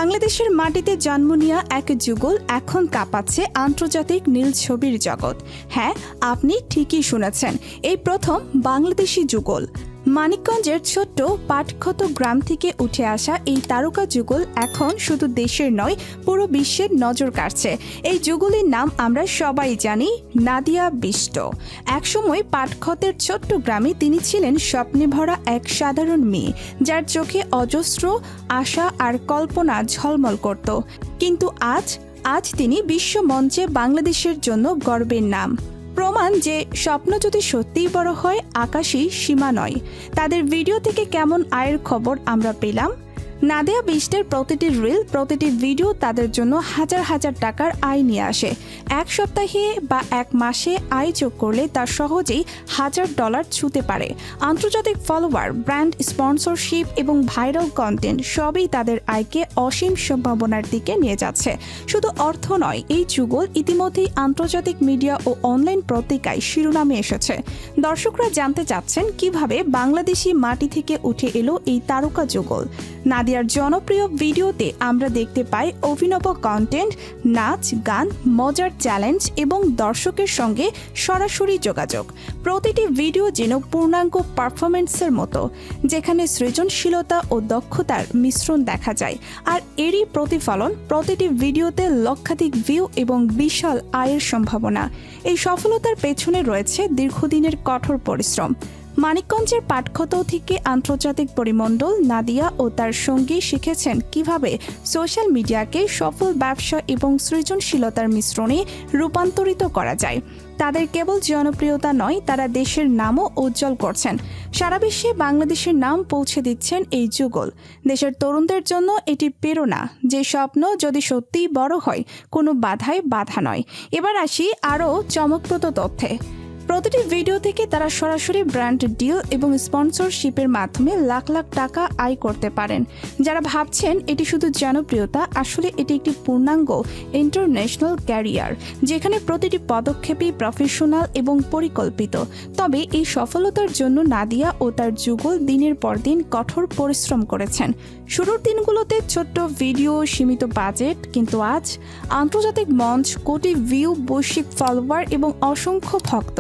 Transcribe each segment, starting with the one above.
বাংলাদেশের মাটিতে জন্ম নেওয়া এক যুগল এখন কাঁপাচ্ছে আন্তর্জাতিক নীল ছবির জগৎ। হ্যাঁ, আপনি ঠিকই শুনেছেন, এই প্রথম বাংলাদেশি যুগল। মানিকগঞ্জের ছোট্ট পাটক্ষত গ্রাম থেকে উঠে আসা এই তারকা যুগল এখন শুধু দেশের নয়, পুরো বিশ্বের নজর কাড়ছে। এই যুগলের নাম আমরা সবাই জানি, নাদিয়া বিষ্ট। একসময় পাটক্ষতের ছোট্ট গ্রামে তিনি ছিলেন স্বপ্নে ভরা এক সাধারণ মেয়ে, যার চোখে অজস্র আশা আর কল্পনা ঝলমল করত। কিন্তু আজ তিনি বিশ্ব মঞ্চে বাংলাদেশের জন্য গর্বের নাম। প্রমাণ যে স্বপ্ন যদি সত্যিই বড় হয়, আকাশই সীমা নয়। তাদের ভিডিও থেকে কেমন আয়ের খবর আমরা পেলাম। নাদিয়া বিষ্টের প্রতিটি রিল, প্রতিটি ভিডিও তাদের জন্য হাজার হাজার টাকার আয় নিয়ে আসে। এক সপ্তাহে বা এক মাসে আয় যোগ করলে তা সহজেই $1000 ছুঁতে পারে। আন্তর্জাতিক ফলোয়ার, ব্র্যান্ড স্পন্সরশিপ এবং ভাইরাল কন্টেন্ট সবই তাদের আয়কে অসীম সম্ভাবনার দিকে নিয়ে যাচ্ছে। শুধু অর্থ নয়, এই যুগল ইতিমধ্যেই আন্তর্জাতিক মিডিয়া ও অনলাইন পত্রিকায় শিরোনামে এসেছে। দর্শকরা জানতে চাচ্ছেন কিভাবে বাংলাদেশি মাটি থেকে উঠে এলো এই তারকা যুগল। নাদিয়ার জনপ্রিয় ভিডিওতে আমরা দেখতে পাই অভিনব কন্টেন্ট, নাচ, গান, মজার চ্যালেঞ্জ এবং দর্শকের সঙ্গে সরাসরি যোগাযোগ। প্রতিটি ভিডিও যেন পূর্ণাঙ্গ পারফরমেন্সের মতো, যেখানে সৃজনশীলতা ও দক্ষতার মিশ্রণ দেখা যায়। আর এরই প্রতিফলন প্রতিটি ভিডিওতে লক্ষাধিক ভিউ এবং বিশাল আয়ের সম্ভাবনা। এই সফলতার পেছনে রয়েছে দীর্ঘদিনের কঠোর পরিশ্রম। মানিকগঞ্জের পাটক্ষত থেকে আন্তর্জাতিক পরিমণ্ডল, নাদিয়া ও তার সঙ্গী শিখেছেন কিভাবে সোশ্যাল মিডিয়াকে সফল ব্যবসা এবং সৃজনশীলতার মিশ্রণে রূপান্তরিত করা যায়। তাদের কেবল জনপ্রিয়তা নয়, তারা দেশের নামও উজ্জ্বল করছেন। সারা বিশ্বে বাংলাদেশের নাম পৌঁছে দিচ্ছেন এই যুগল। দেশের তরুণদের জন্য এটি প্রেরণা যে স্বপ্ন যদি সত্যিই বড় হয়, কোনো বাধায় বাধা নয়। এবার আসি আরও চমকপ্রদ তথ্যে। প্রতিটি ভিডিও থেকে তারা সরাসরি ব্র্যান্ড ডিল এবং স্পন্সরশিপের মাধ্যমে লাখ লাখ টাকা আয় করতে পারেন। যারা ভাবছেন এটি শুধু জনপ্রিয়তা, আসলে এটি একটি পূর্ণাঙ্গ ইন্টারন্যাশনাল ক্যারিয়ার, যেখানে প্রতিটি পদক্ষেপই প্রফেশনাল এবং পরিকল্পিত। তবে এই সফলতার জন্য নাদিয়া ও তার যুগল দিনের পর দিন কঠোর পরিশ্রম করেছেন। শুরুর দিনগুলোতে ছোট্ট ভিডিও, সীমিত বাজেট, কিন্তু আজ আন্তর্জাতিক মঞ্চ, কোটি ভিউ, বৈশ্বিক ফলোয়ার এবং অসংখ্য ভক্ত।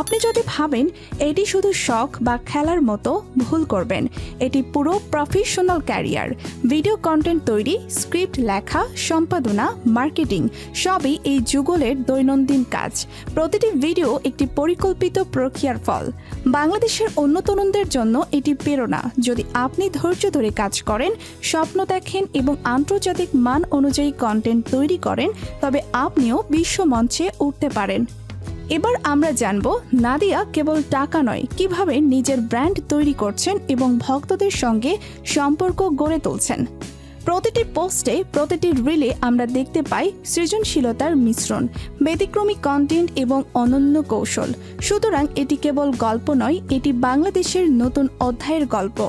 আপনি যদি ভাবেন এটি শুধু শখ বা খেলার মতো, ভুল করবেন। এটি পুরো প্রফেশনাল ক্যারিয়ার। ভিডিও কন্টেন্ট তৈরি, স্ক্রিপ্ট লেখা, সম্পাদনা, মার্কেটিং সবই এই যুগলের দৈনন্দিন কাজ। প্রতিটি ভিডিও একটি পরিকল্পিত প্রক্রিয়ার ফল। বাংলাদেশের অন্য তরুণদের জন্য এটি প্রেরণা। যদি আপনি ধৈর্য ধরে কাজ করেন, স্বপ্ন দেখেন এবং আন্তর্জাতিক মান অনুযায়ী কন্টেন্ট তৈরি করেন, তবে আপনিও বিশ্ব মঞ্চে উঠতে পারেন। এবার আমরা জানব নাদিয়া কেবল টাকা নয়, কিভাবে নিজের ব্র্যান্ড তৈরি করছেন এবং ভক্তদের সঙ্গে সম্পর্ক গড়ে তুলছেন। প্রতিটি পোস্টে, প্রতিটি রিলে আমরা দেখতে পাই সৃজনশীলতার মিশ্রণ, ব্যতিক্রমী কন্টেন্ট এবং অনন্য কৌশল। সুতরাং এটি কেবল গল্প নয়, এটি বাংলাদেশের নতুন অধ্যায়ের গল্প।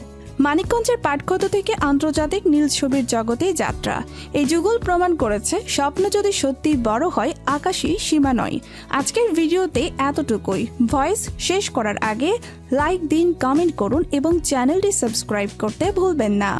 মানিকগঞ্জের পাটক্ষত থেকে আন্তর্জাতিক নীল ছবির জগতে যাত্রা। এই যুগল প্রমাণ করেছে স্বপ্ন যদি সত্যি বড় হয়, আকাশই সীমা নয়। আজকের ভিডিওতে এতটুকুই। ভয়েস শেষ করার আগে লাইক দিন, কমেন্ট করুন এবং চ্যানেলটি সাবস্ক্রাইব করতে ভুলবেন না।